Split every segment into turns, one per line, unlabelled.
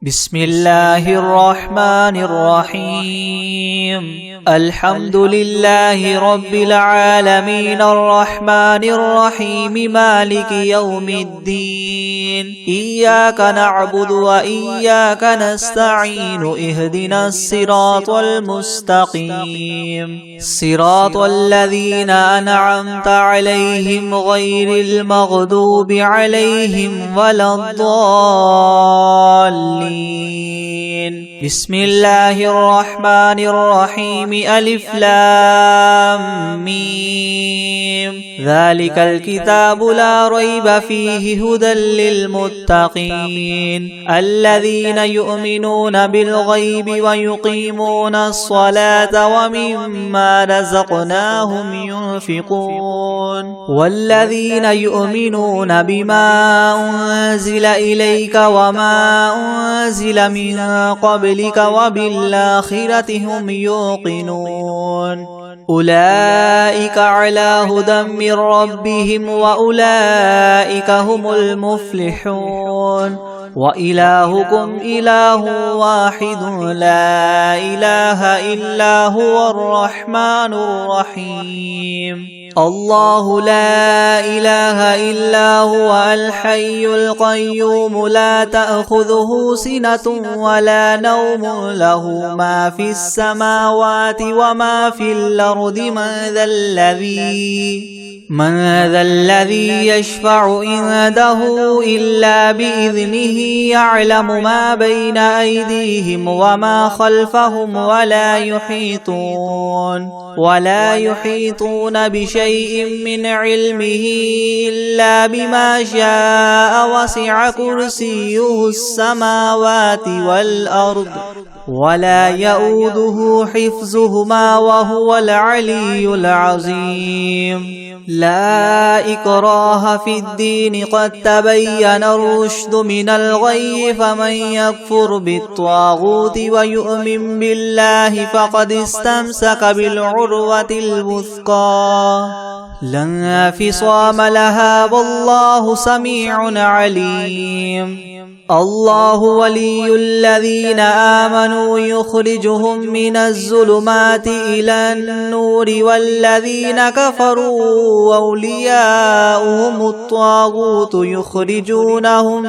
بسم الله الرحمن الرحيم. الحمد لله رب العالمين الرحمن الرحيم مالك يوم الدين. إياك نعبد وإياك نستعين. اهدنا الصراط المستقيم صراط الذين أنعمت عليهم غير المغضوب عليهم ولا الضالين. بسم الله الرحمن الرحيم. ألف لام ميم. ذلك الكتاب لا ريب فيه هدى للمتقين الذين يؤمنون بالغيب ويقيمون الصلاة ومما رزقناهم ينفقون والذين يؤمنون بما أنزل إليك وما أنزل من قبلك وبالآخرة هم يوقنون أولئك على هدى من ربهم وأولئك هم المفلحون. وإلهكم إله واحد لا إله إلا هو الرحمن الرحيم. الله لا إله إلا هو الحي القيوم لا تأخذه سنة ولا نوم له ما في السماوات وما في الأرض. من ذا الذي يشفع عنده إلا بإذنه يعلم ما بين أيديهم وما خلفهم ولا يحيطون بشيء من علمه إلا بما شاء. وسع كرسيه السماوات والأرض ولا يؤوده حفظهما وهو العلي العظيم. لا إكراه في الدين قد تبين الرشد من الغي. فمن يكفر بالطاغوت ويؤمن بالله فقد استمسك بالعروة الوثقى لا انفصام لها والله سميع عليم. الله ولي الذين آمنوا يخرجهم من الظلمات إلى النور والذين كفروا أولياؤهم الطاغوت يخرجونهم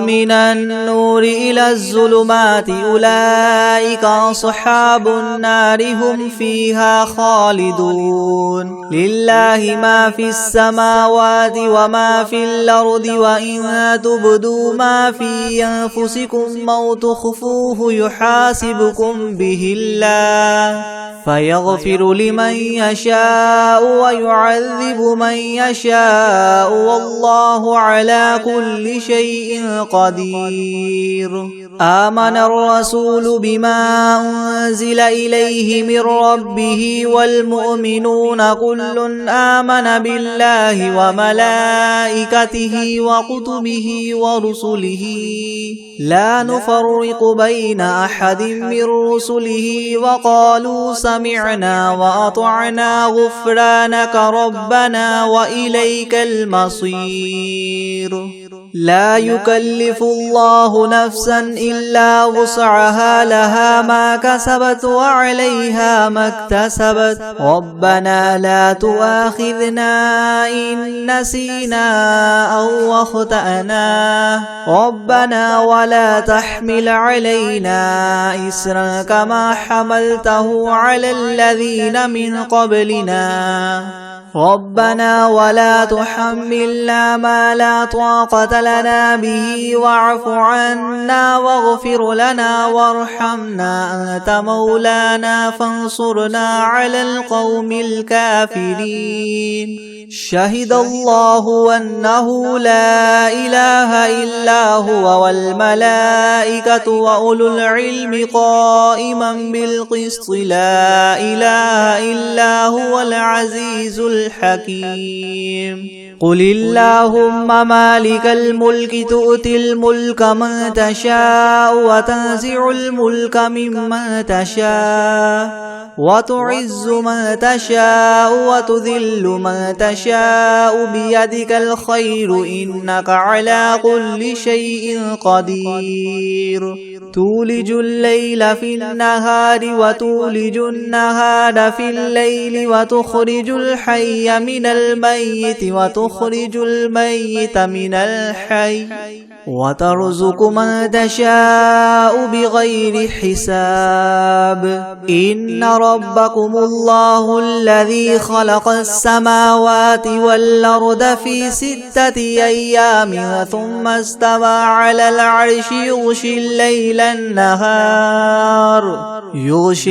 من النور إلى الظلمات. أولئك أصحاب النار هم فيها خالدون. لله ما في السماوات وما في الأرض وإن تبدوا ما في أنفسكم أو تخفوه يحاسبكم به الله فيغفر لمن يشاء ويعذب من يشاء والله على كل شيء قدير. آمن الرسول بما أنزل إليه من ربه والمؤمنون كل آمن بالله وملائكته وكتبه ورسله لا نفرق بين أحد من رسله وقالوا سمعنا وأطعنا غفرانك ربنا وإليك المصير. لا يكلف الله نفسا إلا وسعها لها ما كسبت وعليها ما اكتسبت. ربنا لا تؤاخذنا إن نسينا أو أخطأنا. ربنا ولا تحمل علينا إسرا كما حملته على الذين من قبلنا. ربنا ولا تحملنا ما لا طاقة لنا به واعف عنا واغفر لنا وارحمنا أنت مولانا فانصرنا على القوم الكافرين. شهد الله أنه لا إله إلا هو والملائكة وأولو العلم قائما بالقسط. لا إله إلا هو العزيز الحكيم. قل اللهم مالك الملك تؤتي الملك من تشاء وتنزع الملك ممن تشاء وتعز من تشاء وتذل من تشاء بيدك الخير إنك على كل شيء قدير تولج الليل في النهار وتولج النهار في الليل وتخرج الحي من الميت وتخرج الميت من الحي وترزق من تشاء بغير حساب إن ربكم الله الذي خلق السماوات والأرض في 6 أيام ثم استوى على العرش يغشي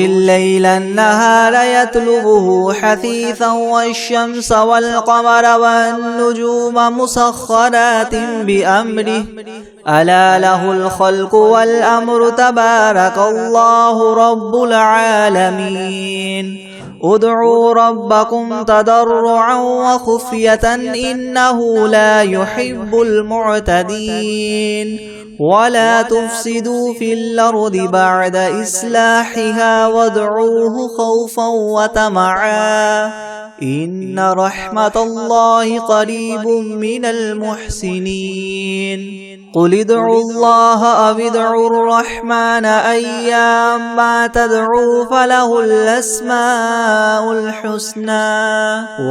الليل النهار يطلبه حثيثا والشمس والقمر والنجوم مسخرات بأمره ألا له الخلق والأمر تبارك الله رب العالمين ادعوا ربكم تضرعا وخفية إنه لا يحب المعتدين ولا تفسدوا في الأرض بعد إصلاحها وادعوه خوفا وطمعا إن رحمة الله قريب من المحسنين قل ادعوا الله أو ادعوا الرحمن أيما تدعوا فله الأسماء الحسنى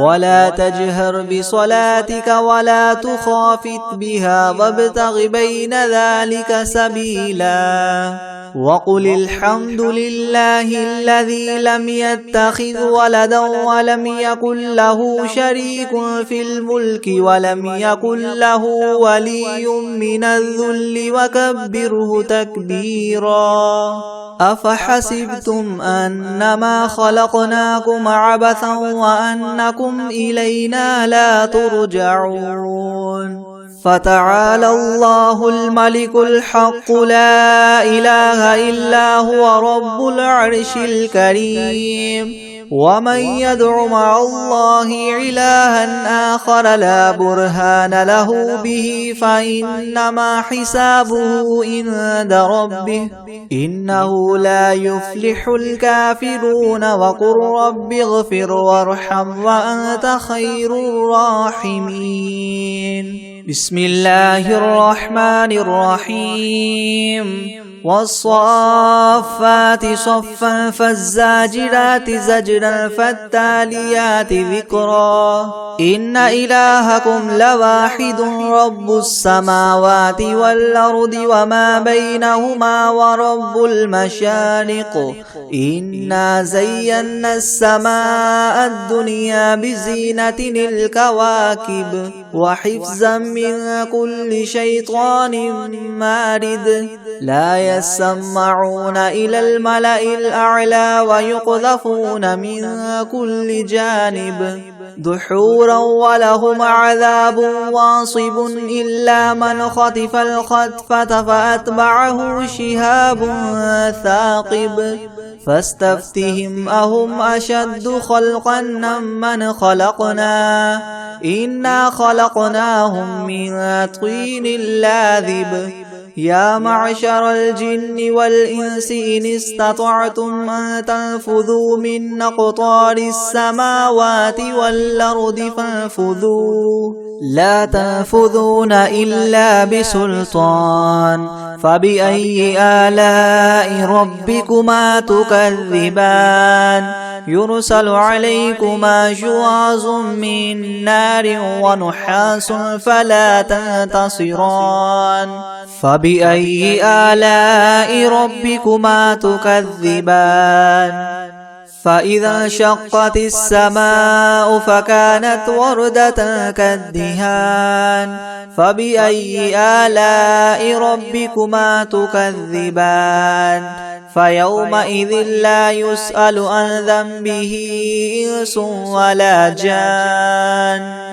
ولا تجهر بصلاتك ولا تخافت بها وابتغ بين ذلك سبيلا وقل الحمد لله الذي لم يتخذ ولدا ولم يكن له شريك في الملك ولم يكن له ولي من الذل وكبره تكبيرا أفحسبتم أنما خلقناكم عبثا وأنكم إلينا لا ترجعون فتعالى الله الملك الحق لا إله إلا هو رب العرش الكريم ومن يدع مع الله إلها آخر لا برهان له به فإنما حسابه عند ربه إنه لا يفلح الكافرون وقل رب اغفر وارحم وأنت خير الراحمين بسم الله الرحمن الرحيم والصافات صفا فالزاجرات زجرا فالتاليات ذكرا إن إلهكم لواحد رب السماوات والأرض وما بينهما ورب المشارق إنا زينا السماء الدنيا بزينة الكواكب وحفظا من كل شيطان مارد لا يسمعون إلى الملأ الأعلى ويقذفون من كل جانب دحورا ولهم عذاب واصب إلا من خطف الخطفة فأتبعه شهاب ثاقب فاستفتهم أهم أشد خلقا من خلقنا إنا خلقناهم من طين لاذب يا معشر الجن والإنس إن استطعتم أن تنفذوا من أقطار السماوات والأرض فانفذوا لا تنفذون إلا بسلطان فبأي آلاء ربكما تكذبان يرسل عليكما شواظ من نار ونحاس فلا تنتصران فبأي آلاء ربكما تكذبان فإذا انشقت السماء فكانت وردة كالدهان فبأي آلاء ربكما تكذبان فيومئذ لا يسأل عن ذنبه إنس ولا جان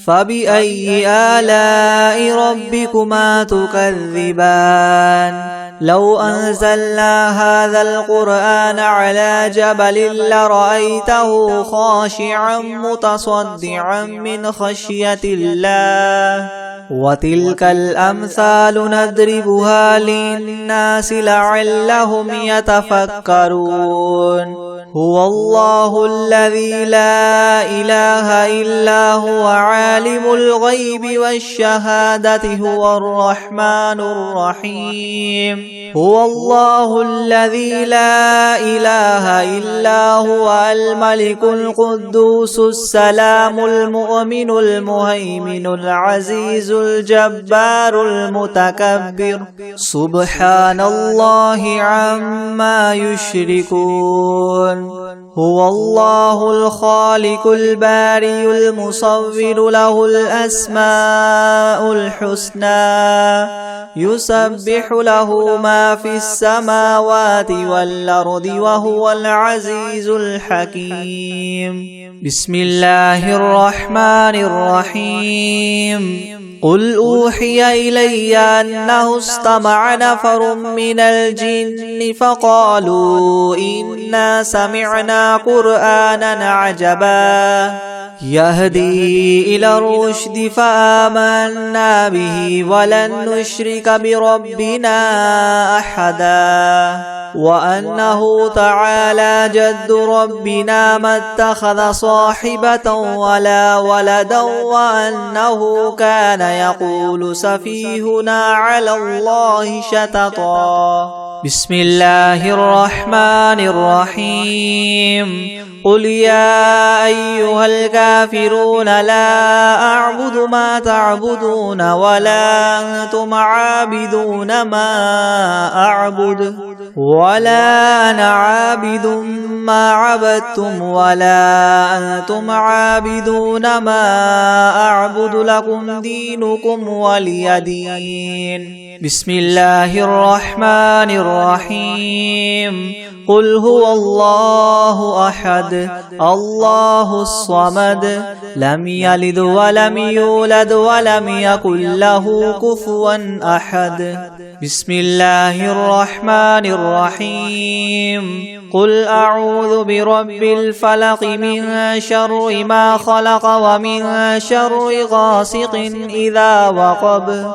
فبأي آلاء ربكما تكذبان لو أنزلنا هذا القرآن على جبل لرأيته خاشعا متصدعا من خشية الله وتلك الأمثال نضربها للناس لعلهم يتفكرون هو الله الذي لا إله إلا هو عالم الغيب والشهادة هو الرحمن الرحيم هو الله الذي لا إله إلا هو الملك القدوس السلام المؤمن المهيمن العزيز الجبار المتكبر سبحان الله عما يشركون هو الله الخالق البارئ المصور له الأسماء الحسنى يسبح له ما في السماوات والأرض وهو العزيز الحكيم بسم الله الرحمن الرحيم قل أوحي إلي أنه استمع نفر من الجن فقالوا إنا سمعنا قرآنا عجبا يهدي إلى الرشد فآمنا به ولن نشرك بربنا أحدا وأنه تعالى جد ربنا ما اتخذ صاحبة ولا ولدا وأنه كان يقول سفيهنا على الله شططا بسم الله الرحمن الرحيم قل يا أيها الكافرون لا أعبد ما تعبدون ولا أنتم عابدون ما أعبد ولا أنا عابد ما عبدتم ولا أنتم عابدون ما أعبد لكم دينكم ولي دين بسم الله الرحمن الرحيم قل هو الله أحد الله الصمد لم يلد ولم يولد ولم يكن له كفوا أحد بسم الله الرحمن الرحيم قل أعوذ برب الفلق من شر ما خلق ومن شر غاسق إذا وقب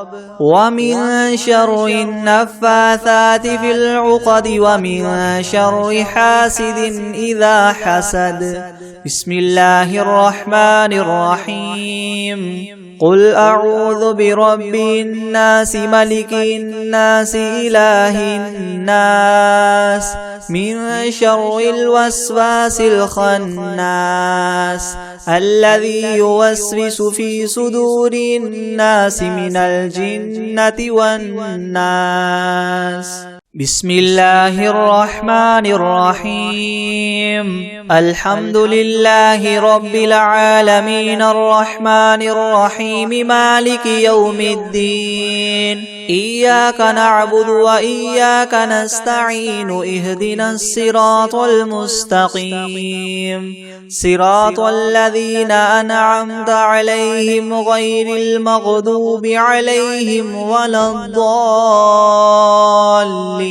ومن شر النفاثات في العقد ومن شر حاسد إذا حسد بسم الله الرحمن الرحيم قل أعوذ برب الناس ملك الناس إله الناس من شر الوسواس الخناس الذي يوسوس في صدور الناس من الجنة والناس بسم الله الرحمن الرحيم الحمد لله رب العالمين الرحمن الرحيم مالك يوم الدين إياك نعبد وإياك نستعين اهدنا الصراط المستقيم صراط الذين أنعمت عليهم غير المغضوب عليهم ولا الضالين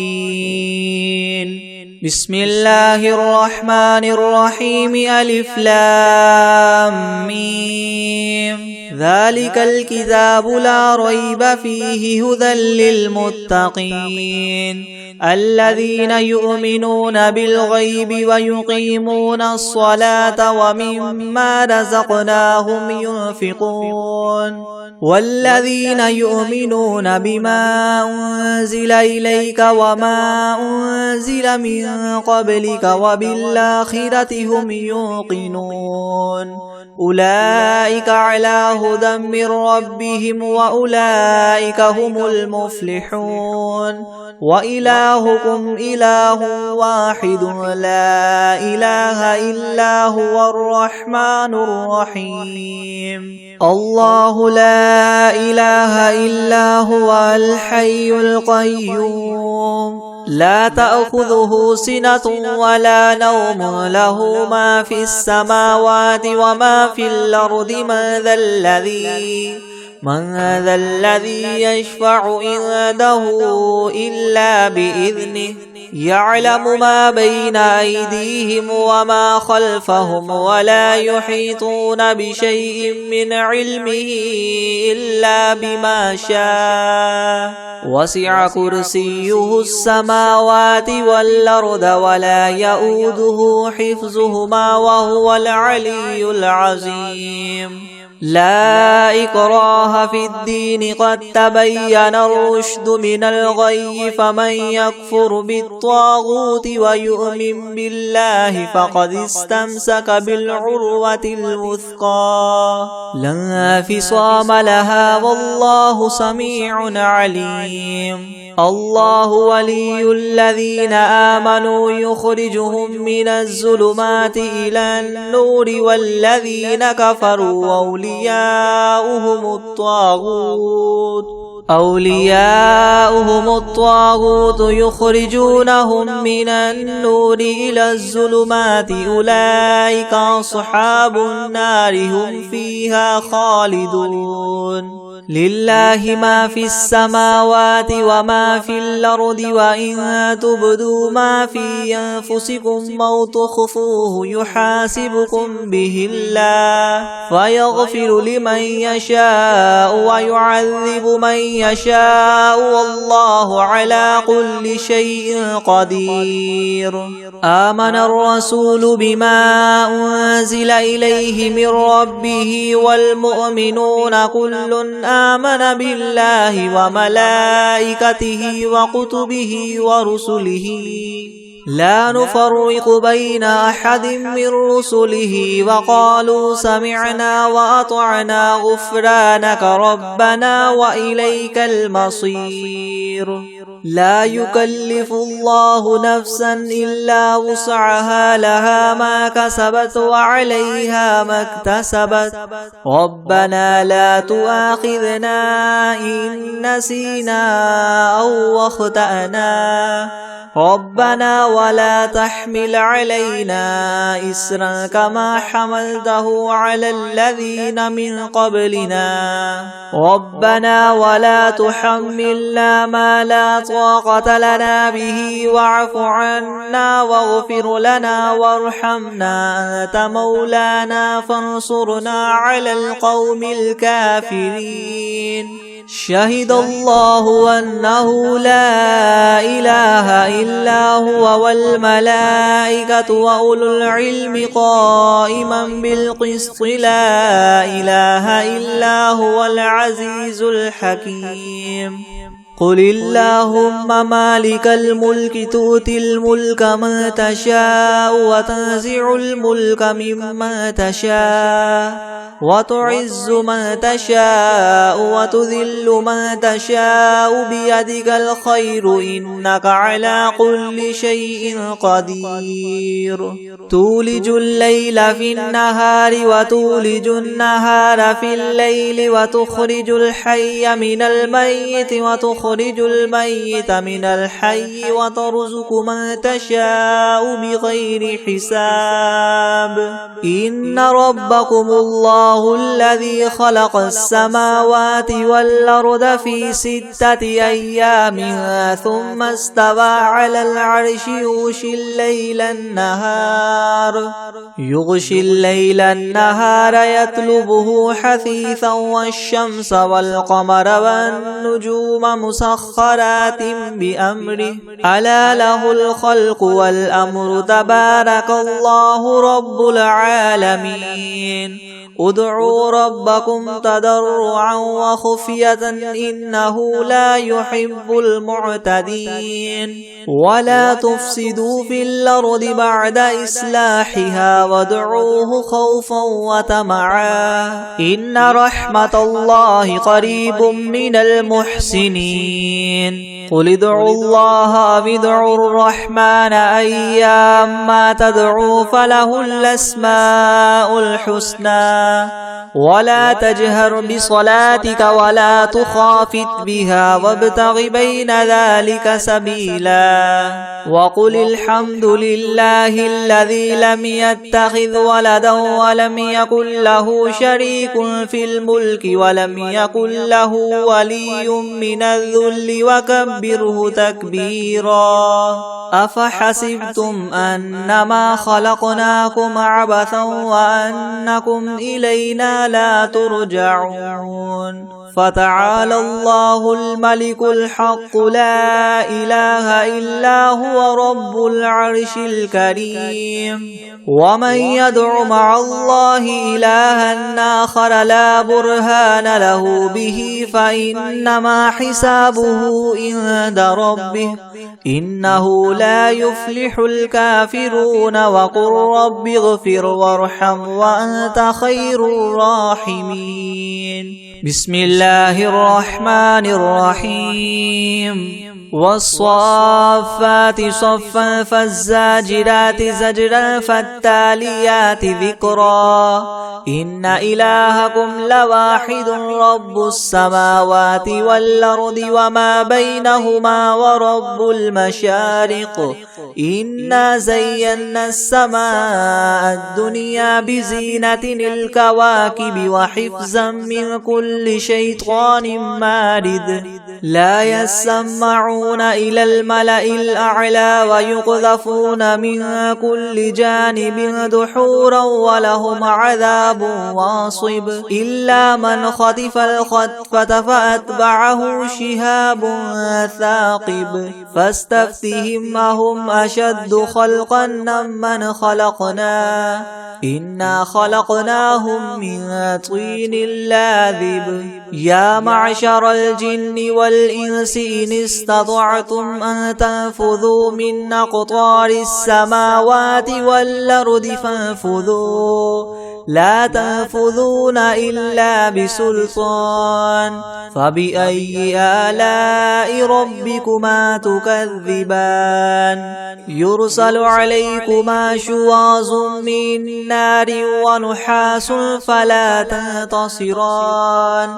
بسم الله الرحمن الرحيم ألف لام ميم ذلك الكتاب لا ريب فيه هدى للمتقين الذين يؤمنون بالغيب ويقيمون الصلاة ومما رزقناهم ينفقون والذين يؤمنون بما أنزل إليك وما أنزل من قبلك وبالآخرة هم يوقنون أولئك على هدى من ربهم وأولئك هم المفلحون وإلهكم إله واحد لا إله إلا هو الرحمن الرحيم الله لا إله إلا هو الحي القيوم لا تأخذه سنة ولا نوم له ما في السماوات وما في الأرض من ذا الذي يشفع عنده إلا بإذنه يعلم ما بين أيديهم وما خلفهم ولا يحيطون بشيء من علمه إلا بما شاء وسع كرسيه السماوات والأرض ولا يؤوده حفظهما وهو العلي العظيم لا إكراه في الدين قد تبين الرشد من الغي فمن يكفر بالطاغوت ويؤمن بالله فقد استمسك بالعروة الوثقى لا انفصام لها والله سميع عليم الله ولي الذين آمنوا يخرجهم من الظلمات إلى النور والذين كفروا أولياؤهم الطاغوت يخرجونهم من النور إلى الظلمات أولئك أصحاب النار هم فيها خالدون لله ما في السماوات وما في الأرض وإن تبدوا ما في أنفسكم أو تخفوه يحاسبكم به الله فيغفر لمن يشاء ويعذب من يشاء والله على كل شيء قدير آمن الرسول بما أنزل إليه من ربه والمؤمنون كل آمن بالله وملائكته وكتبه ورسله لا نفرق بين أحد من رسله وقالوا سمعنا وأطعنا غفرانك ربنا وإليك المصير لا يكلف الله نفسا إلا وسعها لها ما كسبت وعليها ما اكتسبت ربنا لا تؤاخذنا إن نسينا أو أخطأنا ربنا ولا تحمل علينا إسرا كما حملته على الذين من قبلنا ربنا ولا تحملنا ما لا طاقة لنا به واعف عنا واغفر لنا وارحمنا أنت مولانا فانصرنا على القوم الكافرين شهد الله أنه لا إله إلا هو والملائكة وأولو العلم قائما بالقسط لا إله إلا هو العزيز الحكيم قل اللهم مالك الملك تؤتي الملك من تشاء وتنزع الملك ممن تشاء وتعز من تشاء وتذل من تشاء بيدك الخير إنك على كل شيء قدير تولج الليل في النهار وتولج النهار في الليل وتخرج الحي من الميت وتخرج الميت من الحي وترزق من تشاء بغير حساب إن ربكم الله الذي خلق السماوات والأرض في 6 أيام ثم استوى على العرش يغشي الليل النهار يطلبه حثيثا والشمس والقمر والنجوم مسخرات بأمره ألا له الخلق والأمر تبارك الله رب العالمين ادعوا ربكم تضرعا وخفية إنه لا يحب المعتدين ولا تفسدوا في الأرض بعد إصلاحها وادعوه خوفا وطمعا إن رحمة الله قريب من المحسنين قل ادعوا الله أو ادعوا الرحمن أيما تدعوا فله الأسماء الحسنى ولا تجهر بصلاتك ولا تخافت بها وابتغ بين ذلك سبيلا وقل الحمد لله الذي لم يتخذ ولدا ولم يكن له شريك في الملك ولم يكن له ولي من الذل وكبره تكبيرا أفحسبتم أنما خلقناكم عبثا وأنكم إلينا لا ترجعون فتعالى الله الملك الحق لا إله إلا هو رب العرش الكريم ومن يدع مع الله إلها آخر لا برهان له به فإنما حسابه عند ربه إنه لا يفلح الكافرون وقل رب اغفر وارحم وأنت خير الراحمين بسم الله الرحمن الرحيم والصافات صفا فالزاجرات زجرا فالتاليات ذكرا إن إلهكم لواحد رب السماوات والأرض وما بينهما ورب المشارق إنا زينا السماء الدنيا بزينة الكواكب وحفظا من كل شيطان مارد لا يسمعون إلى الملأ الأعلى ويقذفون من كل جانب دحورا ولهم عذاب واصب إلا من خطف الخطفة فأتبعه شهاب ثاقب فاستفتهم أهم أشد خلقا من خلقنا إنا خلقناهم من طين لاذب يا معشر الجن والإنس إن استطعتم أن تنفذوا من أقطار السماوات والأرض فانفذوا لا تنفذون إلا بسلطان فبأي آلاء ربكما تكذبان يرسل عليكما شواظ من نار ونحاس فلا تنتصران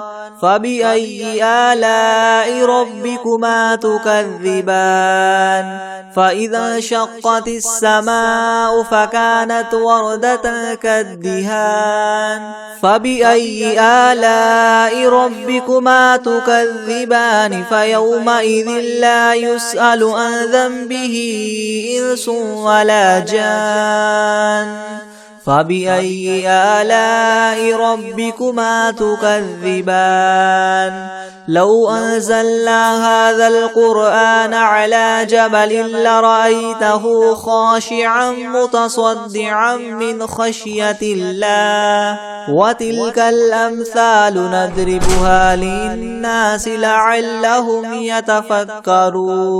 فبأي آلاء ربكما تكذبان فإذا انشقت السماء فكانت وردة كالدهان فبأي آلاء ربكما تكذبان فيومئذ لا يسأل عن ذنبه إنس ولا جان فبأي آلاء ربكما تكذبان لو أنزلنا هذا القرآن على جبل لرأيته خاشعا متصدعا من خشية الله وتلك الأمثال نضربها للناس لعلهم يتفكرون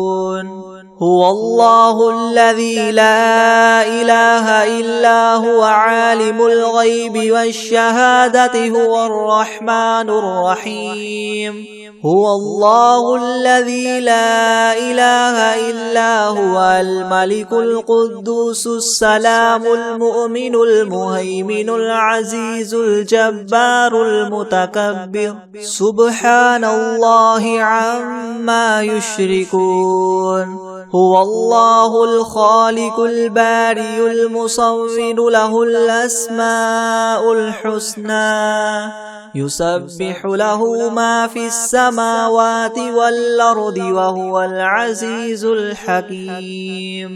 هو الله الذي لا إله إلا هو عالم الغيب والشهادة هو الرحمن الرحيم هو الله الذي لا إله إلا هو الملك القدوس السلام المؤمن المهيمن العزيز الجبار المتكبر سبحان الله عما يشركون هو الله الخالق البارئ المصور له الأسماء الحسنى يسبح له ما في السماوات والأرض وهو العزيز الحكيم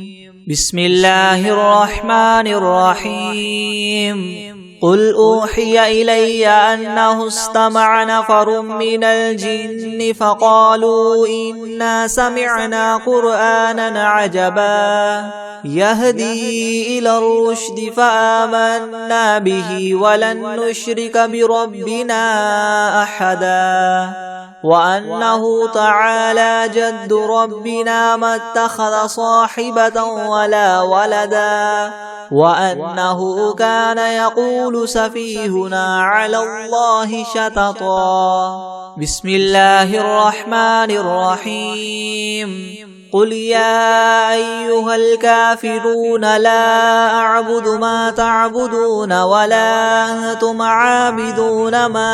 بسم الله الرحمن الرحيم قل أوحي إلي أنه استمع نفر من الجن فقالوا إنا سمعنا قرآنا عجبا يهدي إلى الرشد فآمنا به ولن نشرك بربنا أحدا وأنه تعالى جد ربنا ما اتخذ صاحبة ولا ولدا وأنه كان يقول سفيهنا على الله شططا بسم الله الرحمن الرحيم قل يا أيها الكافرون لا أعبد ما تعبدون ولا أنتم عابدون ما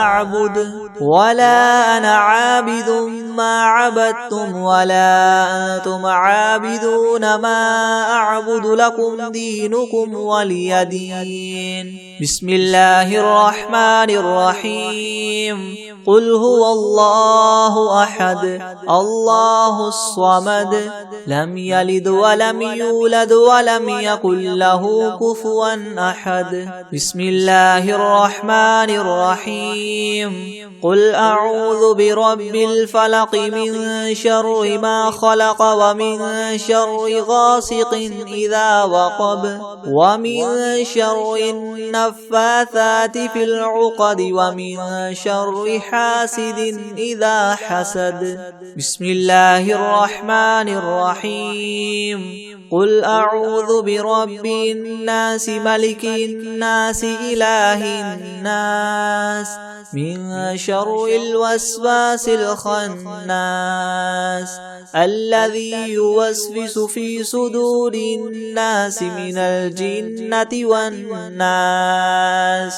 أعبد ولا أنا عابد ما عبدتم ولا أنتم عابدون ما أعبد لكم دينكم ولي دين بسم الله الرحمن الرحيم قل هو الله أحد الله الصمد لم يلد ولم يولد ولم يكن له كفوا أحد. بسم الله الرحمن الرحيم. قل أعوذ برب الفلق من شر ما خلق ومن شر غاسق إذا وقب ومن شر النفاثات في العقد ومن شر حاسد إذا حسد. بسم الله الرحمن الرحيم. قل أعوذ برب الناس ملك الناس إله الناس من شر الوسواس الخناس الذي يوسوس في صدور الناس من الجنة والناس.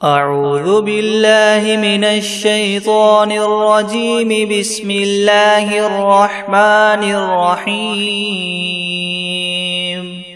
أعوذ بالله من الشيطان الرجيم. بسم الله الرحمن الرحيم.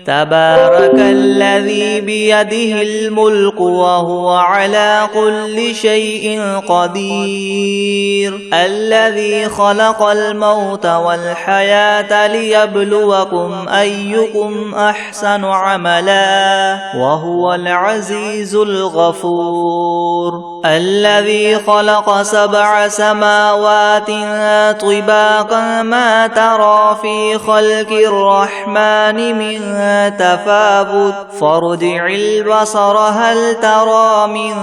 تبارك الذي بيده الملك وهو على كل شيء قدير. الذي خلق الموت والحياة ليبلوكم أيكم أحسن عملا وهو العزيز الغفور. الذي خلق 7 سماوات طباقا ما ترى في خلق الرحمن من تفاوت فارجع البصر هل ترى من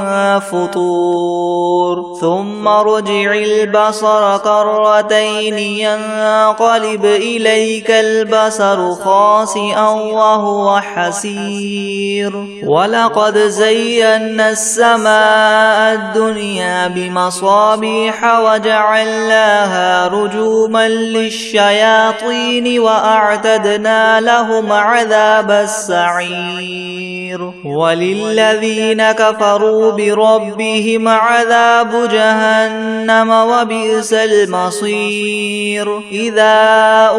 فطور ثم ارجع البصر كرتين ينقلب إليك البصر خاسئا وهو حسير. ولقد زينا السماء الدنيا بمصابيح وجعلناها رجوما للشياطين وأعتدنا لهم عذاب السعير. وللذين كفروا بربهم عذاب جهنم وبئس المصير. إذا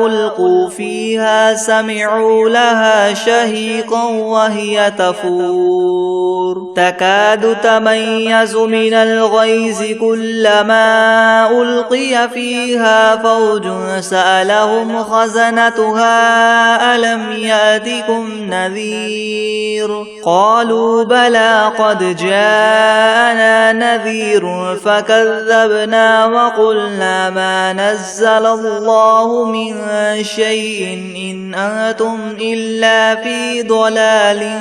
ألقوا فيها سمعوا لها شهيقا وهي تفور تكاد تميز من الغيظ كلما ألقي فيها فوج سألهم خزنتها ألم يأتكم نذير قالوا بلى قد جاءنا نذير فكذبنا وقلنا ما نزل الله من شيء إن أنتم إلا في ضلال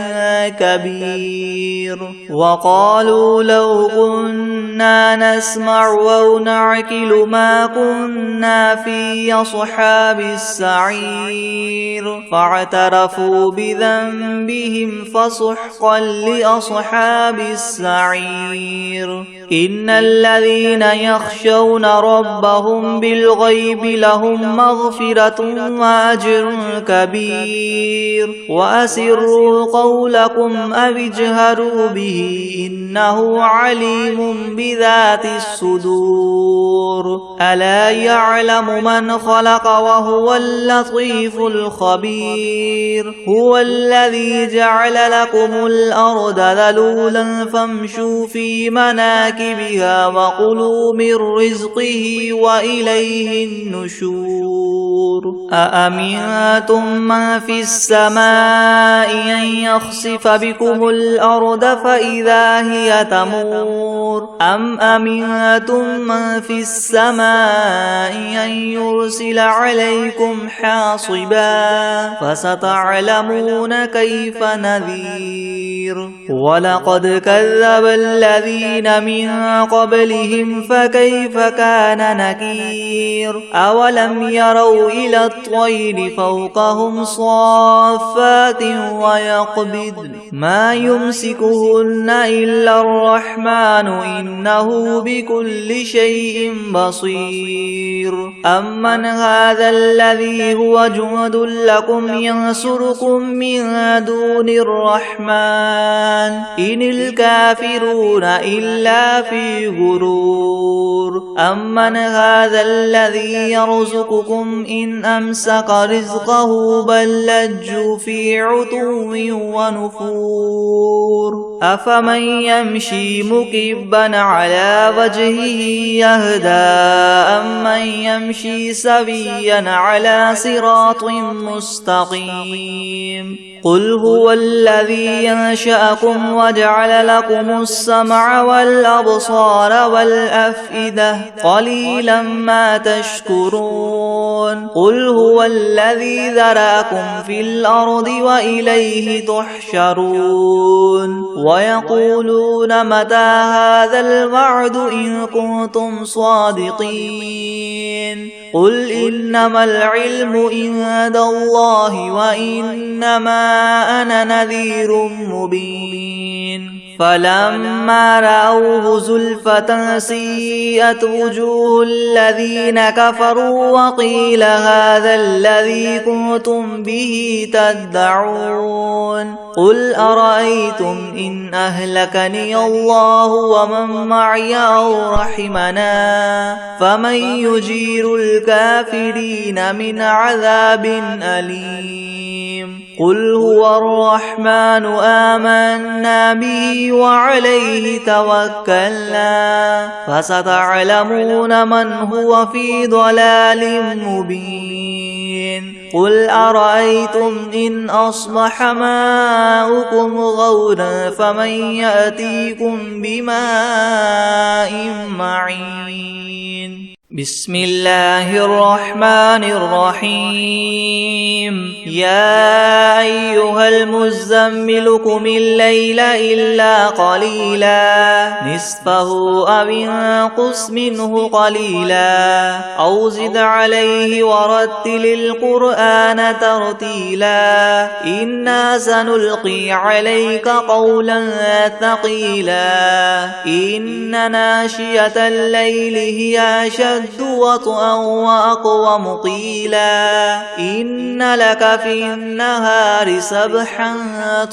كبير. وقالوا لو كنا نسمع أو نعقل ما كنا في أصحاب السعير فاعترفوا بذنبهم فسحقا لأصحاب السعير. إن الذين يخشون ربهم بالغيب لهم مغفرة وأجر كبير. وأسروا قولكم أو اجهروا به إنه عليم بذات الصدور. ألا يعلم من خلق وهو اللطيف الخبير. هو الذي جعل لكم الأرض ذلولا فامشوا في مناكبها وكلوا من رزقه وإليه النشور. أأمنتم من في السماء أن يخسف بكم الأرض فإذا هي تمور أم أمنتم من في السماء أن يرسل عليكم حاصبا فستعلمون كيف نذير. ولقد كذب الذين من قبلهم فكيف كان نكير. أولم يروا إلى الطير فوقهم صافات ويقبضن ما يمسكهن إلا الرحمن إنه بكل شيء بصير. أمن هذا الذي هو جند لكم ينصركم من دون الرحمن إن الكافرون إلا إلا في غرور أمن هذا الذي يرزقكم إن أمسك رزقه بل لجوا في عتو ونفور أفمن يمشي مكبا على وجهه يهدى أمن يمشي سويا على صراط مستقيم قل هو الذي ينشأكم وجعل لكم السمع والأبصار والأفئدة قليلا ما تشكرون قل هو الذي ذرأكم في الأرض وإليه تحشرون ويقولون متى هذا الوعد إن كنتم صادقين قل إنما العلم عند الله وإنما أنا نذير مبين فلما رأوه زلفة سيئت وجوه الذين كفروا وقيل هذا الذي كنتم به تدعون قل أرأيتم إن أهلكني الله ومن معي أو رحمنا فمن يجير الكافرين من عذاب أليم قل هو الرحمن آمنا به وعليه توكلنا فستعلمون من هو في ضلال مبين قل أرأيتم إن أصبح ماؤكم غورا فمن يأتيكم بماء معين بسم الله الرحمن الرحيم يا أيها المزمل قم الليل إلا قليلا نصفه أو انقص منه قليلا أو زد عليه ورتل القرآن ترتيلا إنا سنلقي عليك قولا ثقيلا إن ناشئة الليل هي أشد وطئا وأقوم قيلا إن لك في النهار سبحا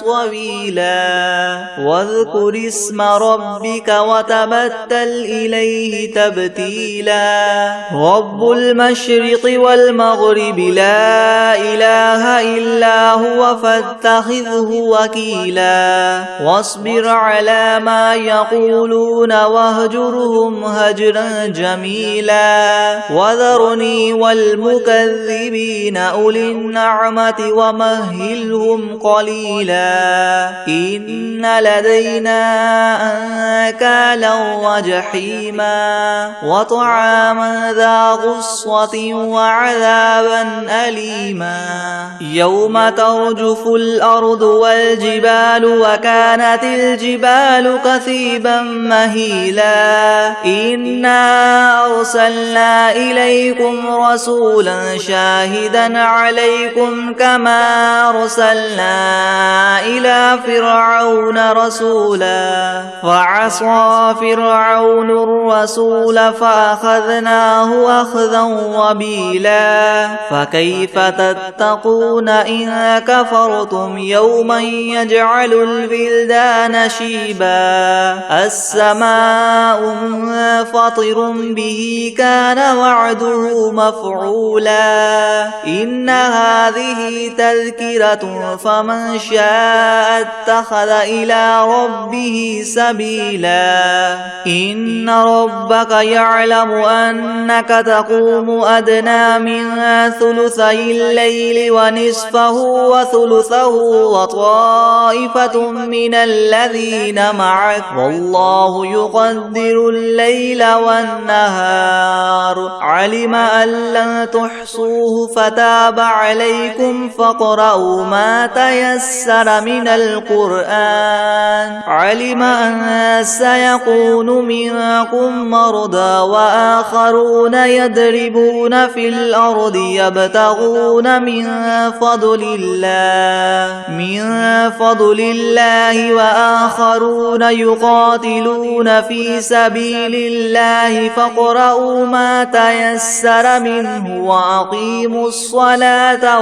طويلا واذكر اسم ربك وتبتل إليه تبتيلا رب المشرق والمغرب لا إله إلا هو فاتخذه وكيلا واصبر على ما يقولون واهجرهم هجرا جميلا وذرني والمكذبين أولي النعمة ومهلهم قليلا إن لدينا أنكالا وجحيما وطعاما ذا غصة وعذابا أليما يوم ترجف الأرض والجبال وكانت الجبال كثيبا مهيلا إنا أرسلنا إليكم رسولا شاهدا عليكم كما أرسلنا إلى فرعون رسولا فعصى فرعون الرسول فأخذناه أخذا وبيلا فكيف تتقون إن كفرتم يوما يجعل البلدان شيبا السماء منفطر به كان وعده مفعولا إن هذه تذكرة فمن شاء اتخذ إلى ربه سبيلا إن ربك يعلم أنك تقوم أدنى من ثلثي الليل ونصفه وثلثه وطائفة من الذين معك والله يقدر الليل والنهار علم أن لن تحصوه فتاب عليكم فاقرؤوا ما تيسر من القرآن علم أن سيكون منكم مرضى وآخرون يضربون في الأرض يبتغون من فضل الله وآخرون يقاتلون في سبيل الله فاقرؤوا ما تيسر تيسر منه وأقيموا الصلاة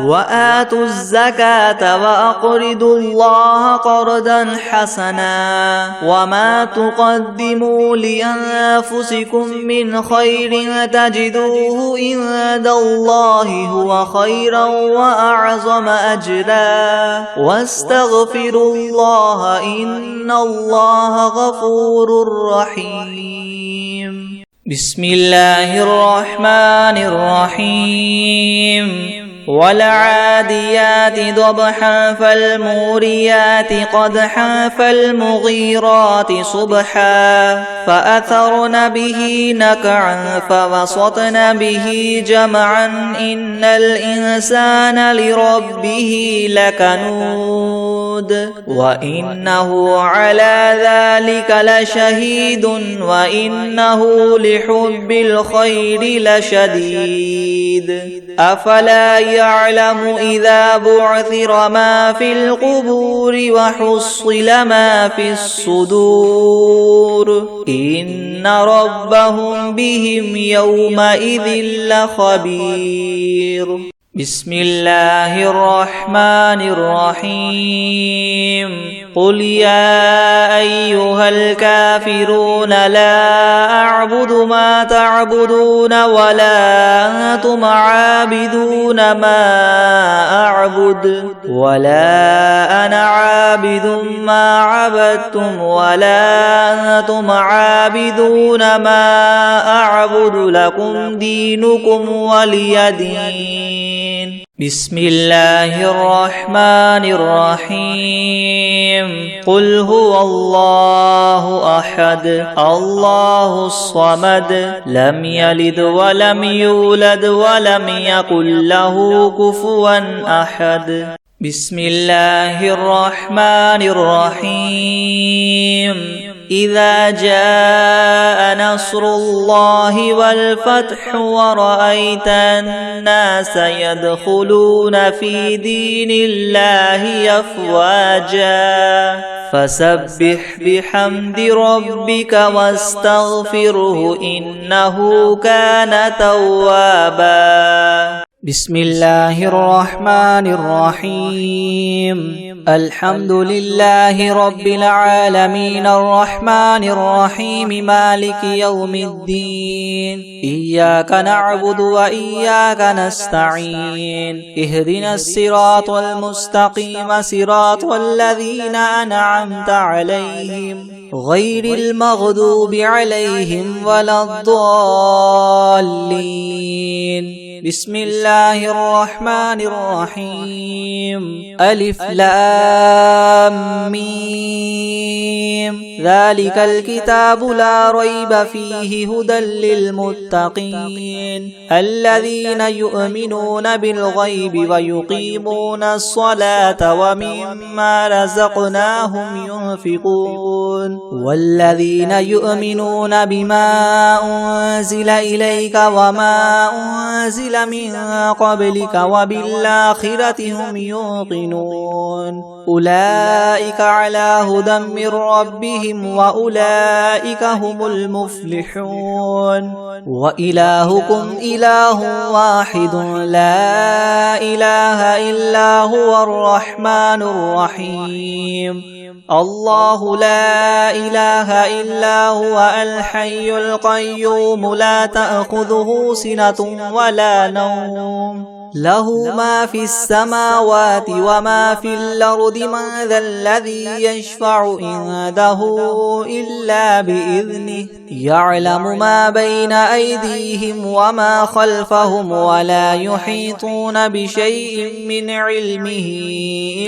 وآتوا الزكاة وأقرضوا الله قرضا حسنا وما تقدموا لأنفسكم من خير تجدوه عند الله هو خيرا وأعظم أجرا واستغفروا الله إن الله غفور رحيم. بسم الله الرحمن الرحيم. والعاديات ضبحا فالموريات قدحا فالمغيرات صبحا فأثرن به نقعا فوسطن به جمعا إن الإنسان لربه لكنود وإنه على ذلك لشهيد وإنه لحب الخير لشديد. أفلا يعلم إذا بعثر ما في القبور وحصل ما في الصدور إن ربهم بهم يومئذ لخبير. بسم الله الرحمن الرحيم. قل يا أيها الكافرون لا أعبد ما تعبدون ولا أنتم عابدون ما أعبد ولا أنا عابد ما عبدتم ولا أنتم عابدون ما أعبد لكم دينكم ولي دين. بسم الله الرحمن الرحيم. قل هو الله أحد الله الصمد لم يلد ولم يولد ولم يكن له كفوا أحد. بسم الله الرحمن الرحيم. إذا جاء نصر الله والفتح ورأيت الناس يدخلون في دين الله أفواجا فسبح بحمد ربك واستغفره إنه كان توابا. بسم الله الرحمن الرحيم. الحمد لله رب العالمين الرحمن الرحيم مالك يوم الدين إياك نعبد وإياك نستعين اهدنا الصراط المستقيم صراط الذين أنعمت عليهم غير المغضوب عليهم ولا الضالين. بسم الله الرحمن الرحيم. ألف لام ميم. ذلك الكتاب لا ريب فيه هدى للمتقين الذين يؤمنون بالغيب ويقيمون الصلاة ومما رزقناهم ينفقون والذين يؤمنون بما أنزل إليك وما أنزل من قبلك وبالآخرة هم يوقنون أولئك على هدى من ربهم وأولئك هم المفلحون. وإلهكم إله واحد لا إله إلا هو الرحمن الرحيم. الله لا إله إلا هو الحي القيوم لا تأخذه سنة ولا نوم له ما في السماوات وما في الأرض من ذا الذي يشفع عنده إلا بإذنه يعلم ما بين أيديهم وما خلفهم ولا يحيطون بشيء من علمه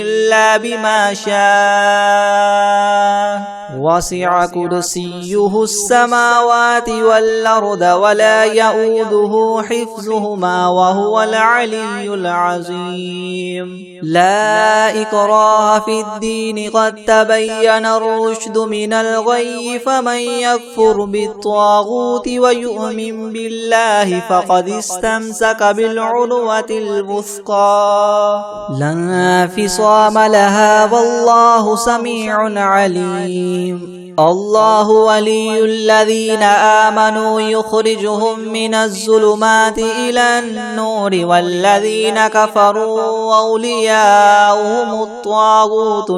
إلا بما شاء وسع كرسيه السماوات والأرض ولا يؤوده حفظهما وهو العلي العظيم. لا إكراه في الدين قد تبين الرشد من الغي فمن يكفر بالطاغوت ويؤمن بالله فقد استمسك بالعروة الوثقى لا انفصام لها والله سميع عليم. الرحيم الله ولي الذين آمنوا يخرجهم من الظلمات إلى النور والذين كفروا أولياؤهم الطاغوت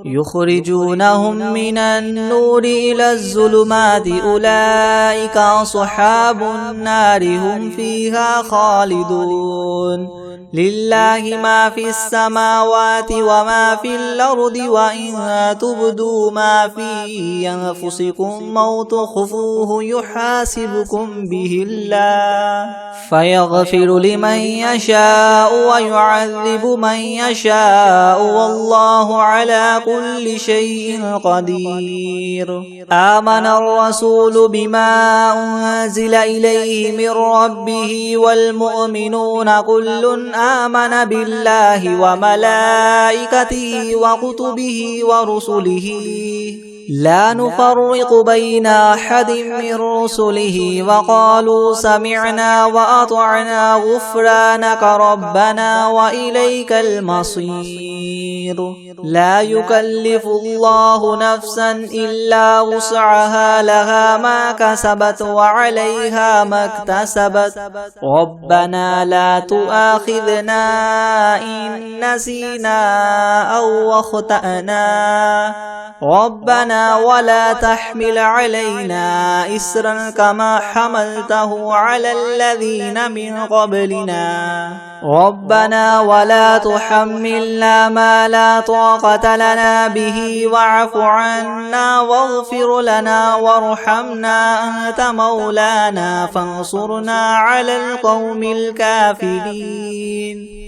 يخرجونهم من النور إلى الظلمات أولئك أصحاب النار هم فيها خالدون لله ما في السماوات وما في الأرض وإن تبدوا ما في أنفسكم أو تخفوه يحاسبكم به الله فيغفر لمن يشاء ويعذب من يشاء والله على كل شيء قدير آمن الرسول بما أنزل إليه من ربه والمؤمنون كل آمن بالله وملائكته وكتبه ورسله لا نفرق بين أحد من رسله وقالوا سمعنا وأطعنا غفرانك ربنا وإليك المصير لا يكلف الله نفسا إلا وسعها لها ما كسبت وعليها ما اكتسبت ربنا لا تؤاخذنا إن نسينا أو أخطأنا ربنا ولا تحمل علينا إسرا كما حملته على الذين من قبلنا ربنا ولا تحملنا ما لا طاقة لنا به واعف عنا واغفر لنا وارحمنا أنت مولانا فانصرنا على القوم الكافرين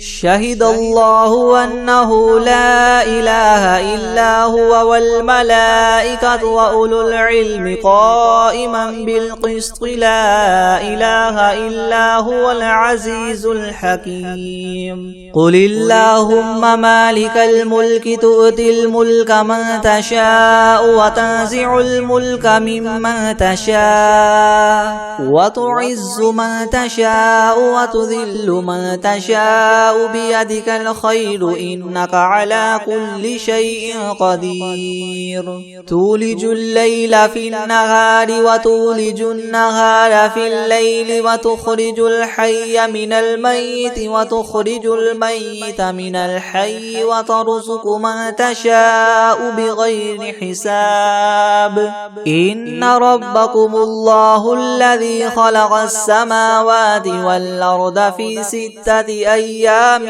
شهد الله أنه لا إله إلا هو والملائكة وأولو العلم قائما بالقسط لا إله إلا هو العزيز الحكيم قل اللهم مالك الملك تؤتي الملك من تشاء وتنزع الملك ممن تشاء وتعز من تشاء وتذل من تشاء بيدك الخير إنك على كل شيء قدير تولج الليل في النهار وتولج النهار في الليل وتخرج الحي من الميت وتخرج الميت من الحي وترزق من تشاء بغير حساب إن ربكم الله الذي خلق السماوات والأرض في 6 أيام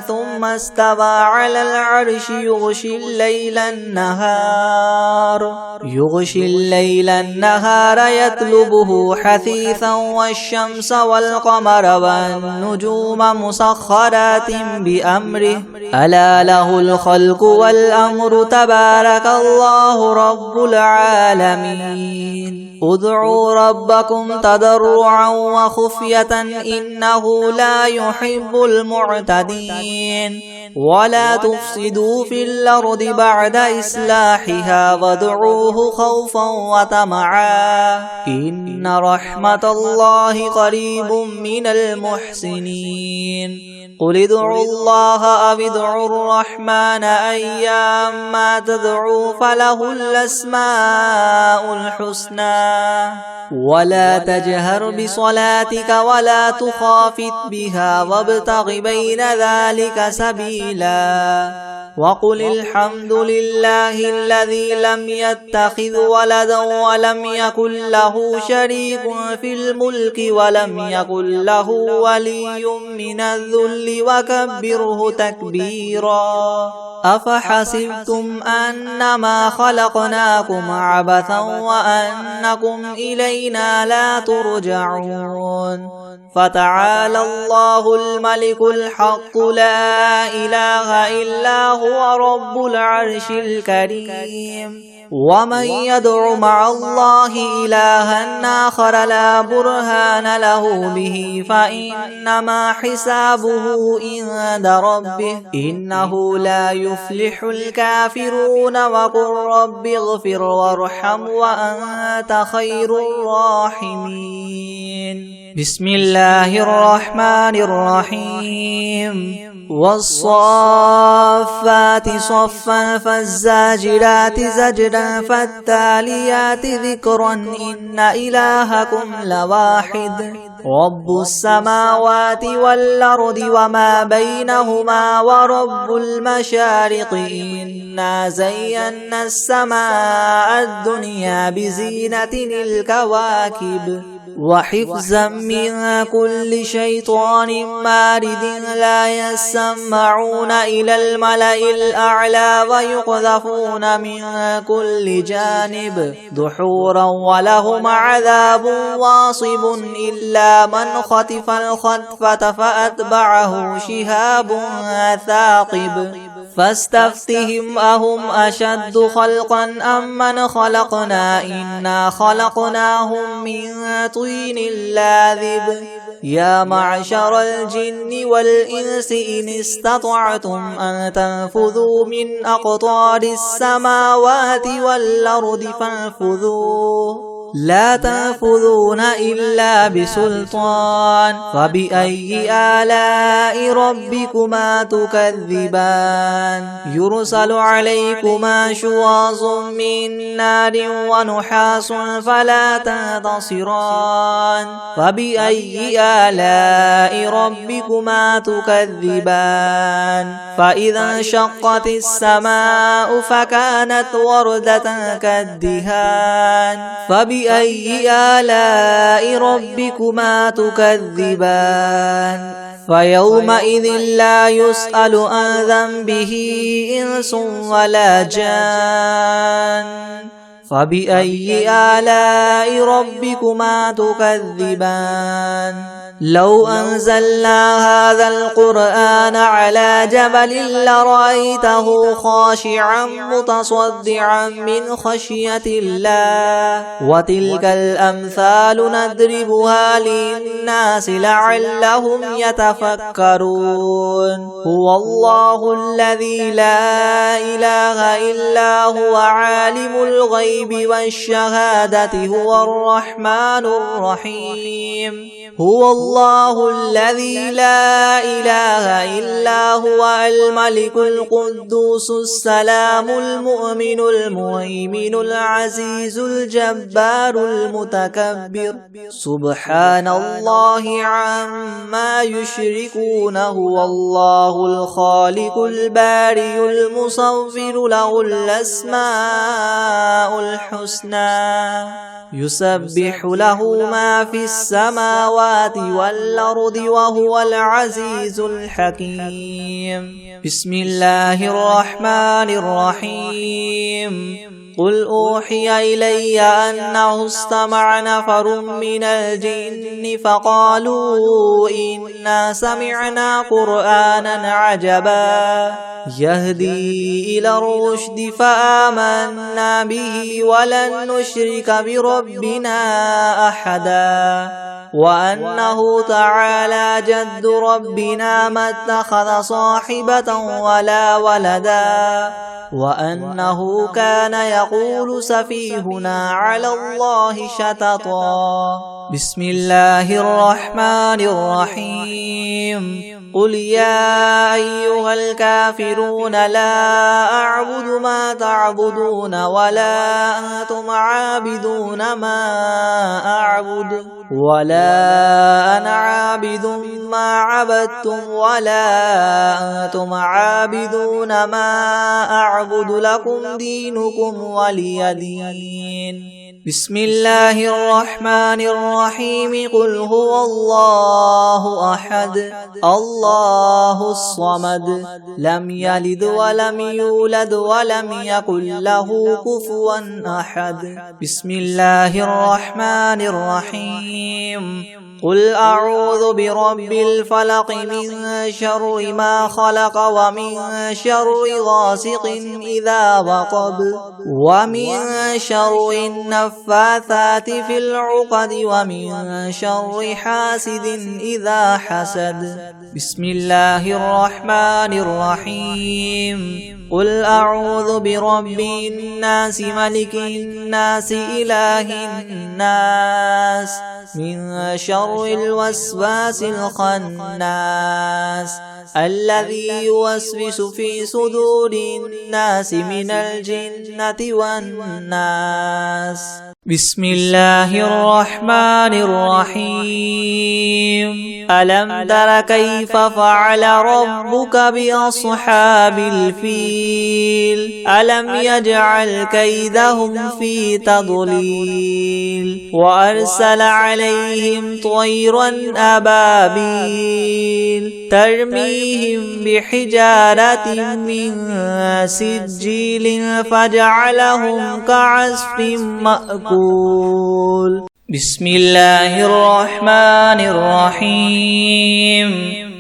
ثم استوى على العرش يغشي الليل النهار يطلبه حثيثا والشمس والقمر والنجوم مسخرات بأمره ألا له الخلق والأمر تبارك الله رب العالمين ادعوا ربكم تضرعا وخفية إنه لا يحب المعتدين ولا تفسدوا في الأرض بعد إصلاحها وادعوه خوفا وطمعا إن رحمة الله قريب من المحسنين قل ادعوا الله أو ادعوا الرحمن أيما تدعوا فله الأسماء الحسنى ولا تجهر بصلاتك ولا تخافت بها وابتغ بين ذلك سبيلا وقل الحمد لله الذي لم يتخذ ولدا ولم يكن له شريك في الملك ولم يكن له ولي من الذل وكبره تكبيرا أفحسبتم أنما خلقناكم عبثا وأنكم إلينا لا ترجعون فتعالى الله الملك الحق لا إله إلا هو رب العرش الكريم ومن يدع مع الله إلها آخر لا برهان له به فإنما حسابه عند ربه إنه لا يفلح الكافرون وقل رب اغفر وارحم وأنت خير الراحمين بسم الله الرحمن الرحيم والصافات صفا فالزاجرات زجرا فالتاليات ذكرا إن إلهكم لواحد رب السماوات والأرض وما بينهما ورب المشارق إنا زينا السماء الدنيا بزينة الكواكب وحفظا من كل شيطان مارد لا يسمعون إلى الملأ الأعلى ويقذفون من كل جانب دحورا ولهم عذاب واصب إلا من خطف الخطفة فأتبعه شهاب ثاقب فاستفتهم أهم أشد خلقا أم من خلقنا إنا خلقناهم من طين لاذب يا معشر الجن والإنس إن استطعتم أن تنفذوا من أقطار السماوات والأرض فانفذوا لا تنفذون إلا بسلطان فبأي آلاء ربكما تكذبان يرسل عليكما شواظ من نار ونحاس فلا تنتصران فبأي آلاء ربكما تكذبان فإذا انشقت السماء فكانت وردة كالدهان فبأي آلاء ربكما تكذبان فيومئذ لا يسأل عن ذنبه إنس ولا جان فبأي آلاء ربكما تكذبان لو أنزلنا هذا القرآن على جبل لرأيته خاشعا متصدعا من خشية الله وتلك الأمثال نضربها للناس لعلهم يتفكرون هو الله الذي لا إله إلا هو عالم الغيب والشهادة هو الرحمن الرحيم هو الله الذي لا إله إلا هو الملك القدوس السلام المؤمن المهيمن العزيز الجبار المتكبر سبحان الله عما يشركون هو الله الخالق البارئ المصور له الأسماء الحسنى يسبح له ما في السماوات والأرض وهو العزيز الحكيم بسم الله الرحمن الرحيم قل أوحي إلي أنه استمع نفر من الجن فقالوا إنا سمعنا قرآنا عجبا يهدي إلى الرشد فآمنا به ولن نشرك بربنا أحدا وأنه تعالى جد ربنا ما اتخذ صاحبة ولا ولدا وأنه كان يقول سفيهنا على الله شططا بسم الله الرحمن الرحيم قل يا أيها الكافرون لا أعبد ما تعبدون ولا أنتم عابدون ما أعبد ولا أنا عابد ما عبدتم ولا أنتم عابدون ما أعبد لكم دينكم ولي دين بسم الله الرحمن الرحيم قل هو الله أحد الله الصمد لم يلد ولم يولد ولم يكن له كفوا أحد بسم الله الرحمن الرحيم قل أعوذ برب الفلق من شر ما خلق ومن شر غاسق إذا وقب ومن شر النفاثات في العقد ومن شر حاسد إذا حسد بسم الله الرحمن الرحيم قل أعوذ برب الناس ملك الناس إله الناس من شر الوسواس الخناس الذي يوسوس في صدور الناس من الجنة والناس. بسم الله الرحمن الرحيم. ألم تر كيف فعل ربك بأصحاب الفيل؟ ألم يجعل كيدهم في تضليل وأرسل عليهم طيرا أبابيل ترميهم بحجارة من سجيل فجعلهم كعصف مأكول. بسم الله الرحمن الرحيم.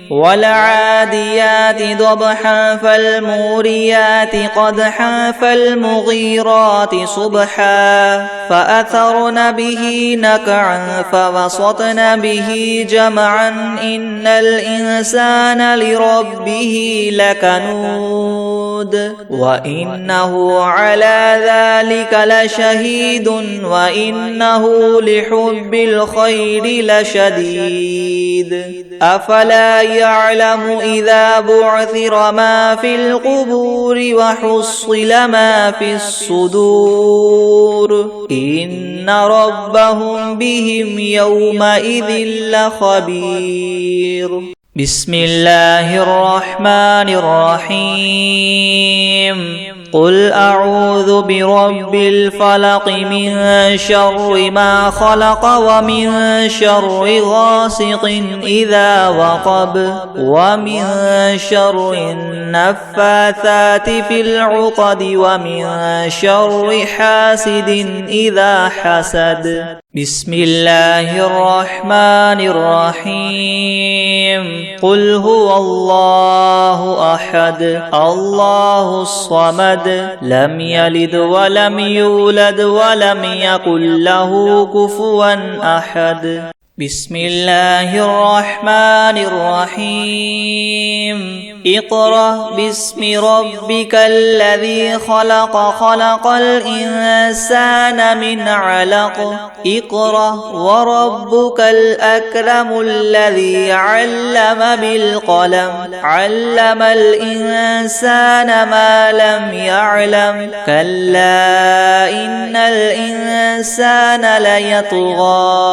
والعاديات ضبحا فالموريات قدحا فالمغيرات صبحا فأثرن به نقعا فوسطن به جمعا إن الإنسان لربه لكنود وإنه على ذلك لشهيد وإنه لحب الخير لشديد. أفلا يعلم إذا بعثر ما في القبور وحصل ما في الصدور إن ربهم بهم يومئذ لخبير. بسم الله الرحمن الرحيم. قل أعوذ برب الفلق من شر ما خلق ومن شر غاسق إذا وقب ومن شر النفاثات في العقد ومن شر حاسد إذا حسد. بسم الله الرحمن الرحيم. قل هو الله أحد الله الصمد لم يلد ولم يولد ولم يكن له كفوا أحد. بسم الله الرحمن الرحيم. اقرأ باسم ربك الذي خلق خلق الإنسان من علق اقرأ وربك الأكرم الذي علم بالقلم علم الإنسان ما لم يعلم كلا إن الإنسان ليطغى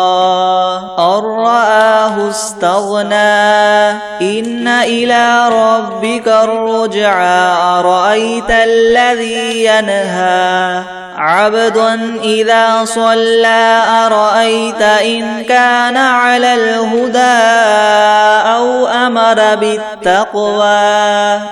أن رآه استغنى إن إلى ربك الرجعى أرأيت الذي ينهى عبدا إذا صلى أرأيت إن كان على الهدى أو أمر بالتقوى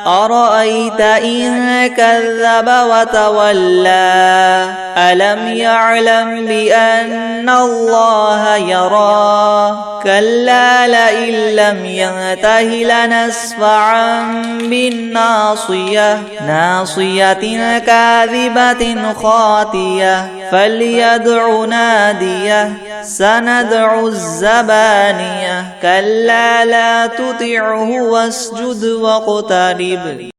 أرأيت إن كذب وتولى ألم يعلم بأن الله يرى كلا لئن لم ينته لنسفعا بالناصية ناصية كاذبة خاطية فليدع ناديه سندع الزبانية كلا لا تطعه واسجد واقترب.